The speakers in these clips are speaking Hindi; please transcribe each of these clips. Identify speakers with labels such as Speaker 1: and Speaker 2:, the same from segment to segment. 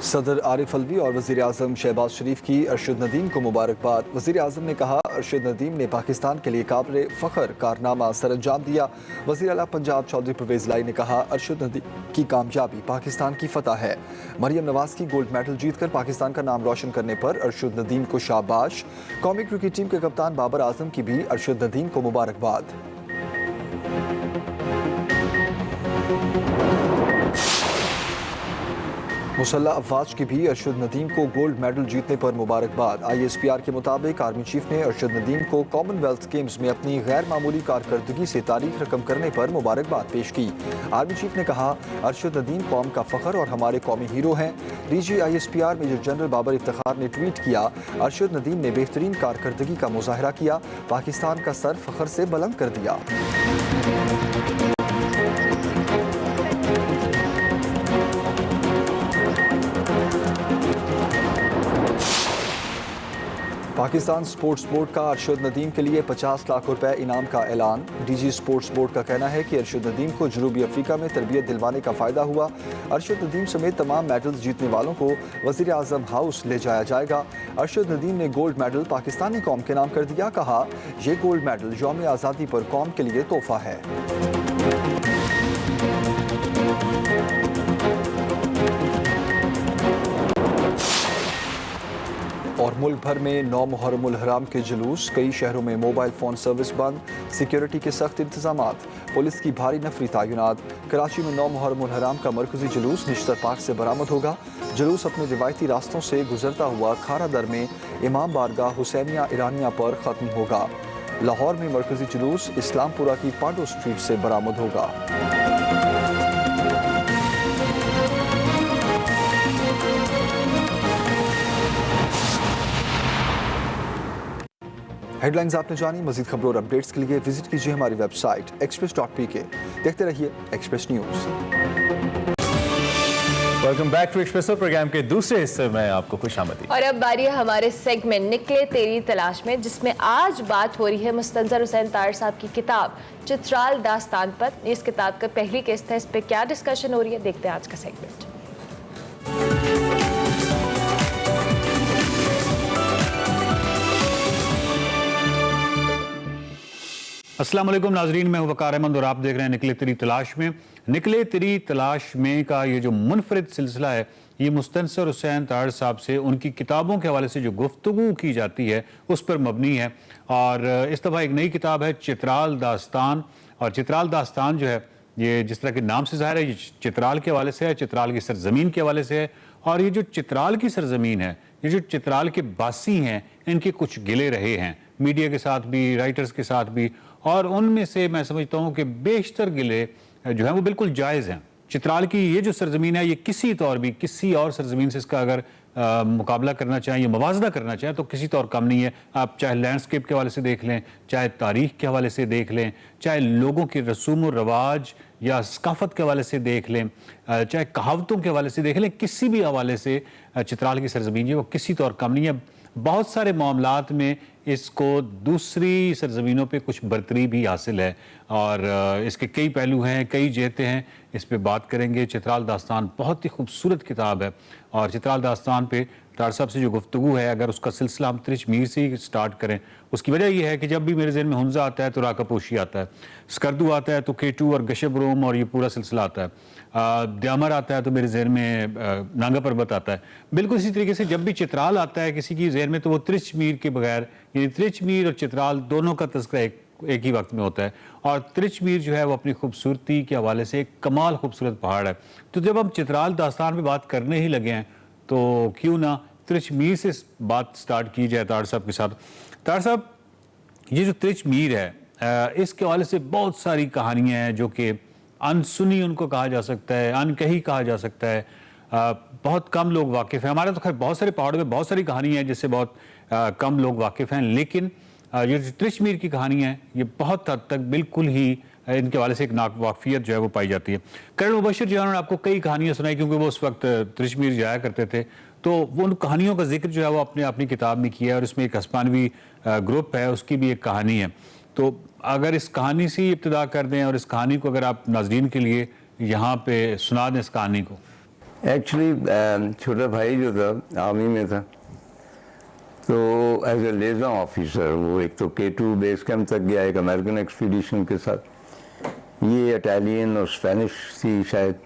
Speaker 1: सदर आरिफ अलवी और वज़ीर आज़म शहबाज शरीफ की अरशद नदीम को मुबारकबाद। वज़ीर आज़म ने कहा, अरशद नदीम ने पाकिस्तान के लिए काबिल फ़ख्र कारनामा सर अंजाम दिया। वज़ीर आला पंजाब चौधरी परवेज़ लाई ने कहा, अरशद नदीम की कामयाबी पाकिस्तान की फतह है। मरियम नवाज़ की गोल्ड मेडल जीतकर पाकिस्तान का नाम रोशन करने पर अरशद नदीम को शाबाश। कौमी क्रिकेट टीम के कप्तान बाबर आजम की भी अरशद नदीम को मुबारकबाद। मुसल्ला अफवाज की भी अरशद नदीम को गोल्ड मेडल जीतने पर मुबारकबाद। ISPR के मुताबिक आर्मी चीफ ने अरशद नदीम को कॉमनवेल्थ गेम्स में अपनी गैर मामूली कारकर्दगी से तारीख रकम करने पर मुबारकबाद पेश की। आर्मी चीफ ने कहा, अरशद नदीम कौम का फ़ख्र और हमारे कौमी हीरो हैं। DG ISPR major general Babar Iftikhar ने ट्वीट किया, अरशद नदीम ने बेहतरीन कारकर्दगी का मुजाहरा किया, पाकिस्तान का सर फ़ख्र से बुलंद कर दिया। पाकिस्तान स्पोर्ट्स बोर्ड का अरशद नदीम के लिए 50 लाख रुपए इनाम का ऐलान। DG स्पोर्ट्स बोर्ड का कहना है कि अरशद नदीम को जनूबी अफ्रीका में तरबियत दिलवाने का फ़ायदा हुआ। अरशद नदीम समेत तमाम मेडल्स जीतने वालों को वज़ीर आज़म हाउस ले जाया जाएगा। अरशद नदीम ने गोल्ड मेडल पाकिस्तानी कौम के नाम कर दिया। कहा, ये गोल्ड मेडल यौम आज़ादी पर कौम के लिए तोहफा है। और मुल्क भर में 9 मुहर्रमुल हराम के जुलूस। कई शहरों में मोबाइल फ़ोन सर्विस बंद। सिक्योरिटी के सख्त इंतजामात। पुलिस की भारी नफरी तैनात। कराची में 9 मुहर्रमुल हराम का मरकजी जुलूस निश्तर पार्क से बरामद होगा। जुलूस अपने रिवायती रास्तों से गुजरता हुआ खारा दर में इमाम बारगाह हुसैनिया ईरानिया पर ख़त्म होगा। लाहौर में मरकजी जुलूस इस्लामपुरा की पांडो स्ट्रीट से बरामद होगा। हेडलाइंस आपने जानी। मजीद खबरों और अपडेट्स के लिए विजिट कीजिए हमारी वेबसाइट express.pk। देखते रहिए Express news.
Speaker 2: Welcome back to Expresso. Programme के दूसरे हिस्से में आपको खुशामदीद।
Speaker 3: और अब बारी है हमारे सेगमेंट निकले तेरी तलाश में, जिसमें आज बात हो रही है मुस्तंजर हुसैन तार साहब की किताब चित्राल दास्तान पर। इस किताब का पहली किस्त है, इस पर क्या डिस्कशन हो रही है, देखते हैं आज का सेगमेंट।
Speaker 4: अस्सलाम वालेकुम नाजरीन, मैं वकार अहमद और आप देख रहे हैं निकले तेरी तलाश में। निकले तेरी तलाश में का ये जो मुनफरिद सिलसिला है, ये मुस्तंसर हुसैन तार साहब से उनकी किताबों के हवाले से जो गुफ्तगू की जाती है उस पर मबनी है। और इस दफ़ा एक नई किताब है चित्राल दास्तान। और चित्राल दास्तान जो है, ये जिस तरह के नाम से ज़ाहिर है, ये चित्राल के हवाले से है, चित्राल की सरजमीन के हवाले से है। और ये जो चित्राल की सरजमीन है, ये जो चित्राल के बासी हैं, इनके कुछ गिले रहे हैं मीडिया के साथ भी, राइटर्स के साथ भी। और उनमें से मैं समझता हूँ कि बेशतर गिले जो हैं वो बिल्कुल जायज़ हैं। चित्राल की ये जो सरजमीन है, ये किसी तौर भी किसी और सरजमीन से इसका अगर मुकाबला करना चाहें या मवाजना करना चाहें तो किसी तौर कम नहीं है। आप चाहे लैंडस्केप के हवाले से देख लें, चाहे तारीख के हवाले से देख लें, चाहे लोगों के रसूम और रवाज या सकाफत के हवाले से देख लें, चाहे कहावतों के हवाले से देख लें, किसी भी हवाले से चित्राल की सरजमीन है वो किसी तौर कम नहीं है। बहुत सारे मामलात में इसको दूसरी सरजमीनों पे कुछ बरतरी भी हासिल है और इसके कई पहलू हैं, कई जहतें हैं। इस पे बात करेंगे। चित्राल दास्तान बहुत ही खूबसूरत किताब है और चित्राल दास्तान पे तार साहब से जो गुफ्तगू है, अगर उसका सिलसिला हम त्रिच मीर से ही स्टार्ट करें, उसकी वजह यह है कि जब भी मेरे ज़हन में हुंजा आता है तो राकापोशी आता है, स्कर्दू आता है तो केटू और गशबरोम और ये पूरा सिलसिला आता है, द्यामर आता है तो मेरे जहन में नांगा पर्वत आता है। बिल्कुल इसी तरीके से जब भी चित्राल आता है किसी की जहन में तो वो त्रिच मीर के बगैर, यानी त्रिच मीर और चित्राल दोनों का तज़किरा एक ही वक्त में होता है। और त्रिच मीर जो है वो अपनी खूबसूरती के हवाले से एक कमाल खूबसूरत पहाड़ है। तो जब हम चित्राल दास्तान पे बात करने ही लगे हैं तो क्यों ना त्रिच मीर से बात स्टार्ट की जाए तार साहब के साथ। तार साहब, ये जो त्रिच मीर है, इसके हवाले से बहुत सारी कहानियाँ हैं जो कि अनसुनी उनको कहा जा सकता है, अनकही कहा जा सकता है। बहुत कम लोग वाकिफ़ हैं। हमारे तो खैर बहुत सारे पहाड़ों में बहुत सारी कहानियाँ हैं जिससे बहुत कम लोग वाकिफ़ हैं, लेकिन ये जो त्रिच मीर की कहानी है ये बहुत हद तक बिल्कुल ही इनके हवाले से एक नावाकिफियत जो है वो पाई जाती है। करण मुबशिर जो है उन्होंने आपको कई कहानियाँ सुनाई क्योंकि वो उस वक्त त्रिच मीर जाया करते थे, तो वो उन कहानियों का जिक्र जो है वो आपने अपनी किताब में किया है और इसमें एक हस्पानवी ग्रुप है, उसकी भी एक कहानी है। तो अगर इस कहानी से इब्तिदा कर दें और इस कहानी को अगर आप नाज़रीन के लिए यहाँ पे सुना दें इस कहानी को।
Speaker 5: एक्चुअली छोटा भाई जो था आर्मी में था, तो एज ए लेज़न ऑफिसर वो एक तो K2 बेस कैंप तक गया एक अमेरिकन एक्सपीडिशन के साथ, ये इटालियन और स्पेनिश थी शायद,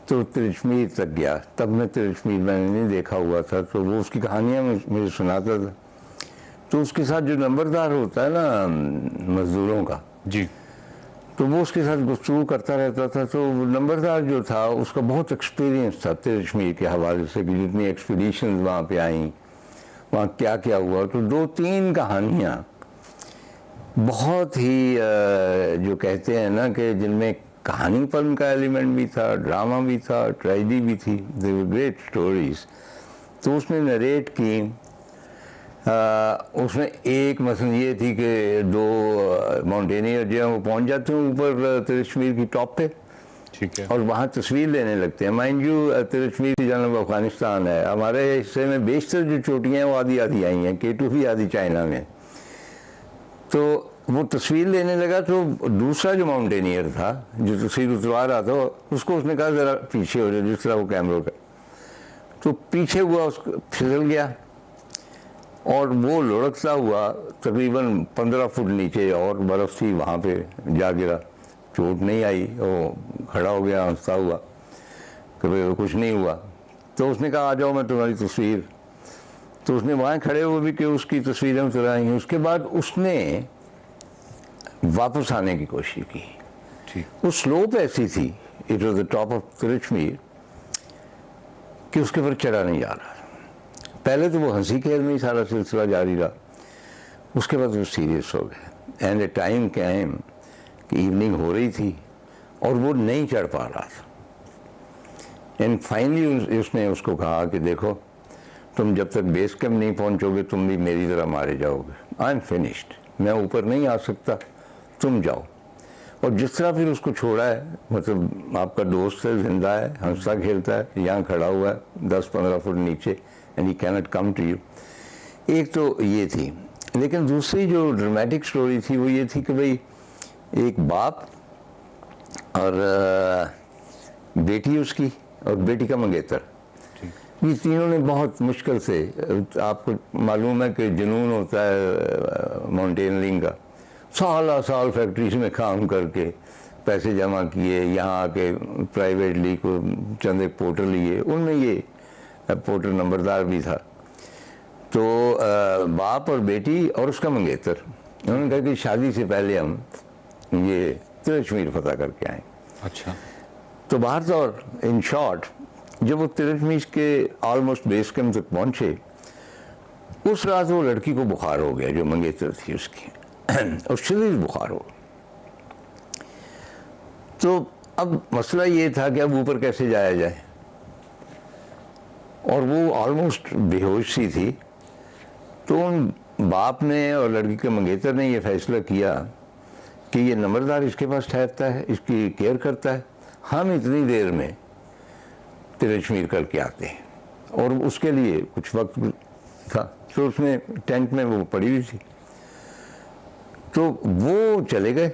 Speaker 5: तो तिरचमीर तक गया। तब मैं तिरचमीर मैंने नहीं देखा हुआ था, तो वो उसकी कहानियाँ मुझे सुनाता था। तो उसके साथ जो नंबरदार होता है ना मज़दूरों का
Speaker 4: जी,
Speaker 5: तो वो उसके साथ गुफ्तगू करता रहता था। तो नंबरदार जो था उसका बहुत एक्सपीरियंस था तिरचमीर के हवाले से कि जितनी एक्सपीडिशन वहाँ पे आई, वहाँ क्या क्या हुआ। तो 2-3 कहानियाँ बहुत ही जो कहते हैं ना कि जिनमें कहानीपन का एलिमेंट भी था, ड्रामा भी था, ट्रेजेडी भी थी, दे वर ग्रेट स्टोरीज। तो उसने नरेट की। उसमें एक मसलन ये थी कि 2 माउंटेनियर जो हैं वो पहुंच जाते हैं ऊपर तिरचमीर की टॉप पे,
Speaker 4: ठीक है,
Speaker 5: और वहाँ तस्वीर लेने लगते हैं। माइंड यू तिरचमीर की जानब अफगानिस्तान है, हमारे हिस्से में बेशतर जो चोटियाँ हैं वो आधी आधी आई हैं, K2 भी आधी चाइना में। तो वो तस्वीर लेने लगा, तो दूसरा जो माउंटेनियर था जो तस्वीर उतरवा रहा था उसको उसने कहा ज़रा पीछे हो जाए, जिस तरह वो कैमरे का, तो पीछे हुआ, उसको फिसल गया और वो लुढ़कता हुआ तकरीबन 15 फुट नीचे, और बर्फ़ थी वहाँ पे जा गिरा। चोट नहीं आई, वो खड़ा हो गया हंसता हुआ कि भाई कुछ नहीं हुआ। तो उसने कहा आ जाओ मैं तुम्हारी तस्वीर। तो उसने वहाँ खड़े हुए भी कि उसकी तस्वीरें उतराई। उसके बाद उसने वापस आने की कोशिश की।
Speaker 4: ठीक,
Speaker 5: वो स्लोप ऐसी थी, it was the top of Tirich Mir, कि उसके पर चढ़ा नहीं जा रहा। पहले तो वो हंसी खेल में ही सारा सिलसिला जारी रहा, उसके बाद वो सीरियस हो गए। एंड ए टाइम केम कि इवनिंग हो रही थी और वो नहीं चढ़ पा रहा था। एंड फाइनली उसने उसको कहा कि देखो तुम जब तक बेस कैंप नहीं पहुंचोगे तुम भी मेरी तरह मारे जाओगे। आई एम फिनिश्ड, मैं ऊपर नहीं आ सकता, तुम जाओ। और जिस तरह फिर उसको छोड़ा है, मतलब आपका दोस्त है, जिंदा है, हंसता खेलता है, यहाँ खड़ा हुआ है 10-15 फुट नीचे, and he cannot come to you. एक तो ये थी, लेकिन दूसरी जो ड्रामेटिक स्टोरी थी वो ये थी कि भाई एक बाप और बेटी उसकी और बेटी का मंगेतर, ये तीनों ने बहुत मुश्किल से, आपको मालूम है कि जुनून होता है माउंटेनियरिंग का, साल फैक्ट्रीज में काम करके पैसे जमा किए, यहाँ आके प्राइवेटली को चंद एक पोर्टर लिए, उनमें ये पोर्टर नंबरदार भी था। तो बाप और बेटी और उसका मंगेतर, उन्होंने कहा कि शादी से पहले हम ये तिरचमीर फतह करके आए।
Speaker 4: अच्छा,
Speaker 5: तो बाहर तो और इन शॉर्ट जब वो तिरचमीर के ऑलमोस्ट बेस कैंप तक पहुंचे, उस रात वो लड़की को बुखार हो गया जो मंगेतर थी उसकी, और शदीद बुखार हो। तो अब मसला ये था कि अब ऊपर कैसे जाया जाए, और वो ऑलमोस्ट बेहोश सी थी। तो उन बाप ने और लड़की के मंगेतर ने ये फैसला किया कि ये नंबरदार इसके पास ठहरता है, इसकी केयर करता है, हम इतनी देर में तिरचमीर करके आते हैं। और उसके लिए कुछ वक्त था, तो उसमें टेंट में वो पड़ी हुई थी, तो वो चले गए।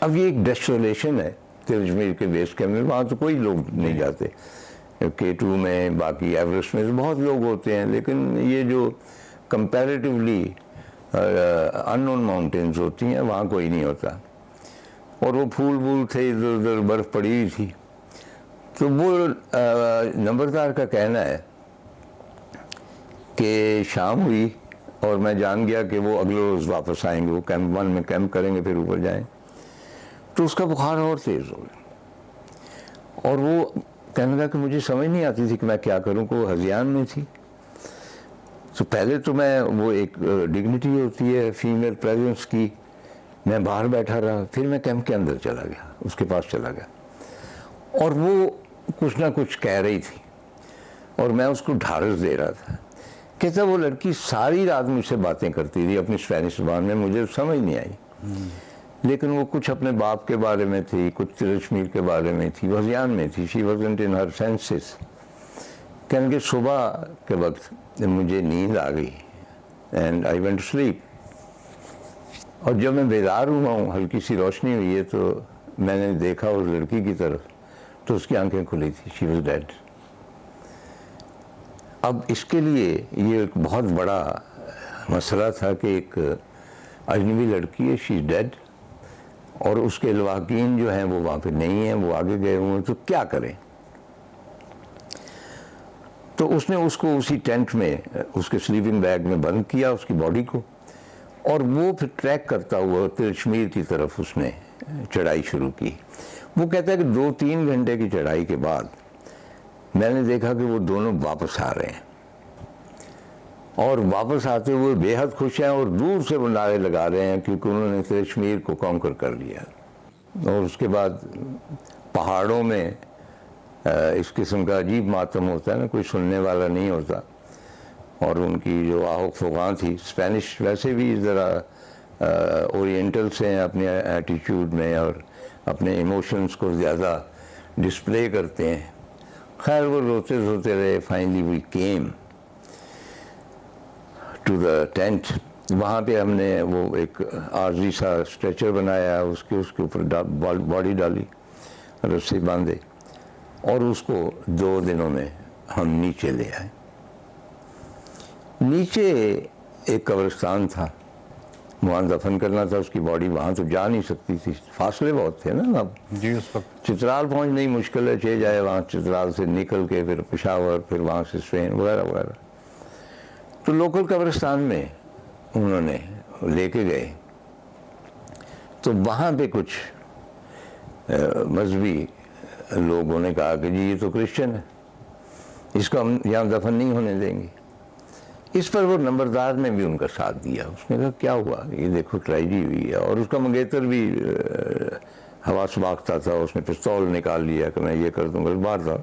Speaker 5: अब ये एक डेस्टिनेशन है तिरचमीर के बेस कैंप में, वहाँ तो कोई लोग नहीं जाते। K2 में, बाकी एवरेस्ट में तो बहुत लोग होते हैं, लेकिन ये जो कंपैरेटिवली अननोन माउंटेन्स होती हैं वहाँ कोई नहीं होता। और वो फूल वूल थे, इधर उधर बर्फ़ पड़ी हुई थी। तो वो नंबरदार का कहना है कि शाम हुई और मैं जान गया कि वो अगले रोज़ वापस आएंगे, वो कैंप 1 में कैंप करेंगे, फिर ऊपर जाएं। तो उसका बुखार और तेज़ हो गया, और वो कहने लगा कि मुझे समझ नहीं आती थी कि मैं क्या करूं, को हज़ियान में थी। तो पहले तो मैं, वो एक डिग्निटी होती है फीमेल प्रेजेंस की, मैं बाहर बैठा रहा, फिर मैं कैंप के अंदर चला गया, उसके पास चला गया, और वो कुछ ना कुछ कह रही थी और मैं उसको ढाढ़स दे रहा था। कहता वो लड़की सारी रात मुझसे बातें करती रही अपनी स्पेनिश ज़बान में, मुझे समझ नहीं आई, लेकिन वो कुछ अपने बाप के बारे में थी, कुछ तिरचमीर के बारे में थी, वज़ियान में थी, she wasn't in her senses. कहने कि सुबह के वक्त मुझे नींद आ गई and I went to sleep, और जब मैं बेदार हुआ हूँ, हल्की सी रोशनी हुई है, तो मैंने देखा उस लड़की की तरफ, तो उसकी आंखें खुली थी, शी वॉज डेड। अब इसके लिए ये एक बहुत बड़ा मसला था कि एक अजनबी लड़की है, शी इज़ डेड, और उसके लवाकिन जो हैं वो वहाँ पे नहीं हैं, वो आगे गए हुए हैं, तो क्या करें। तो उसने उसको उसी टेंट में, उसके स्लीपिंग बैग में बंद किया, उसकी बॉडी को, और वो फिर ट्रैक करता हुआ तिरश्मीर की तरफ उसने चढ़ाई शुरू की। वो कहता है कि 2-3 घंटे की चढ़ाई के बाद मैंने देखा कि वो दोनों वापस आ रहे हैं, और वापस आते हुए बेहद खुश हैं, और दूर से वो नारे लगा रहे हैं क्योंकि उन्होंने तिरश्मीर को कॉन्कर कर लिया। और उसके बाद पहाड़ों में इस किस्म का अजीब मातम होता है ना, कोई सुनने वाला नहीं होता, और उनकी जो आहुक फुगान थी, स्पेनिश वैसे भी ज़रा ओरिएंटल से हैं अपने एटीट्यूड में, और अपने इमोशंस को ज़्यादा डिस्प्ले करते हैं। खैर वो रोते रोते रहे, finally we came to the tent. वहाँ पे हमने वो एक आर्जी सा स्ट्रेचर बनाया, उसके ऊपर बॉडी डाली, रस्सी बांधे, और उसको 2 दिनों में हम नीचे ले आए। नीचे एक कब्रिस्तान था, वहाँ दफन करना था उसकी बॉडी, वहाँ तो जा नहीं सकती थी, फासले बहुत थे ना। अब
Speaker 4: जी उस वक्त
Speaker 5: चित्राल पहुँचना ही मुश्किल है, चे जाए वहाँ चित्राल से निकल के फिर पेशावर, फिर वहाँ से स्वेन वगैरह वगैरह। तो लोकल कब्रिस्तान में उन्होंने लेके गए, तो वहाँ पे कुछ मजहबी लोगों ने कहा कि जी ये तो क्रिश्चियन है, इसको हम यहाँ दफन नहीं होने देंगे। इस पर वो नंबरदार ने भी उनका साथ दिया। उसने कहा क्या हुआ, ये देखो ट्रेजेडी हुई है, और उसका मंगेतर भी हवास मांगता था, उसने पिस्तौल निकाल लिया कि मैं ये कर दूंगा, बार था।